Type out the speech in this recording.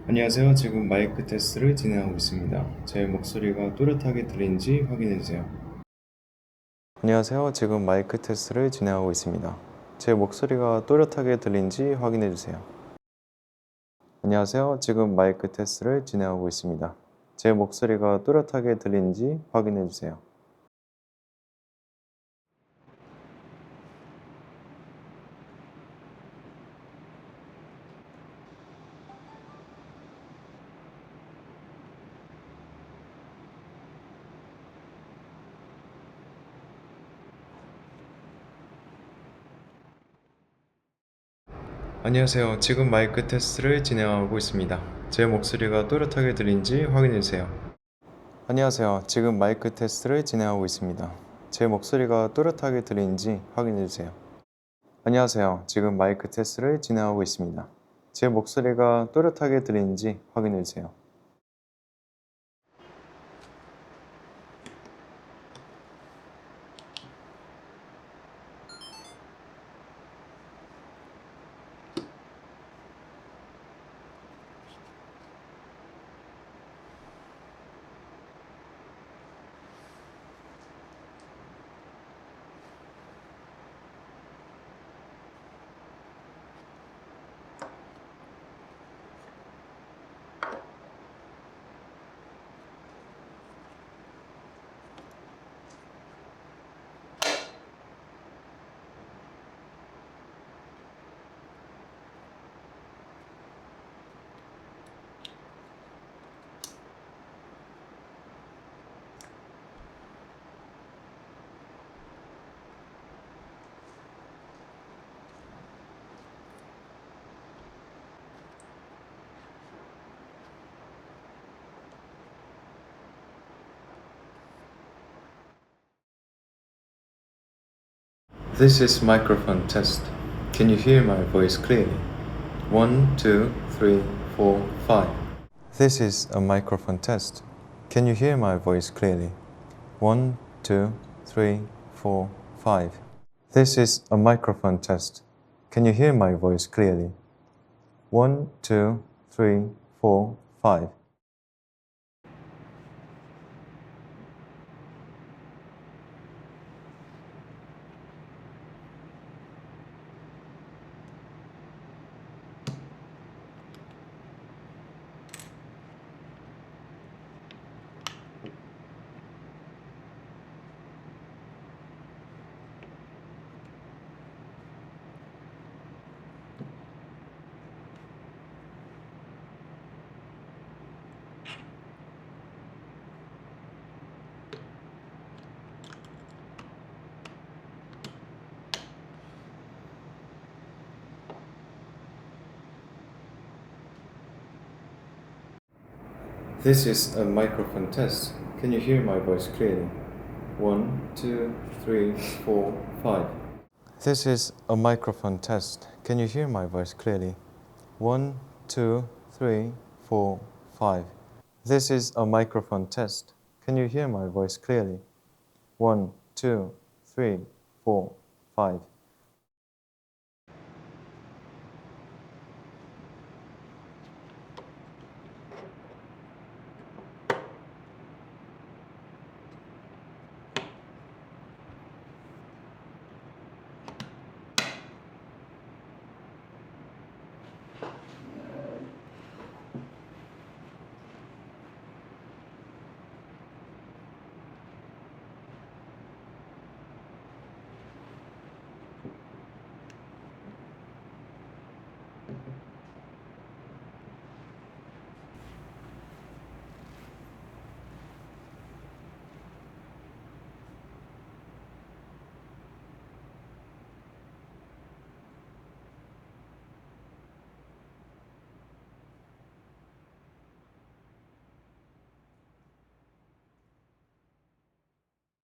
안녕하세요. 지금 마이크 테스트를 진행하고 있습니다. 제 목소리가 또렷하게 들리는지 확인해주세요. 안녕하세요. 지금 마이크 테스트를 진행하고 있습니다. 제 목소리가 또렷하게 들리는지 확인해주세요. 안녕하세요. 지금 마이크 테스트를 진행하고 있습니다. 제 목소리가 또렷하게 들리는지 확인해주세요. 안녕하세요. 지금 마이크 테스트를 진행하고 있습니다. 제 목소리가 또렷하게 들리는지 확인해주세요. 안녕하세요. 지금 마이크 테스트를 진행하고 있습니다. 제 목소리가 또렷하게 들리는지 확인해주세요. 안녕하세요. 지금 마이크 테스트를 진행하고 있습니다. 제 목소리가 또렷하게 들리는지 확인해주세요. This is microphone test. Can you hear my voice clearly? 1, 2, 3, 4, 5. This is a microphone test. Can you hear my voice clearly? 1, 2, 3, 4, 5. This is a microphone test. Can you hear my voice clearly? 1, 2, 3, 4, 5. This is a microphone test. Can you hear my voice clearly? 1, 2, 3, 4, 5. This is a microphone test. Can you hear my voice clearly? 1, 2, 3, 4, 5. This is a microphone test. Can you hear my voice clearly? 1, 2, 3, 4, 5.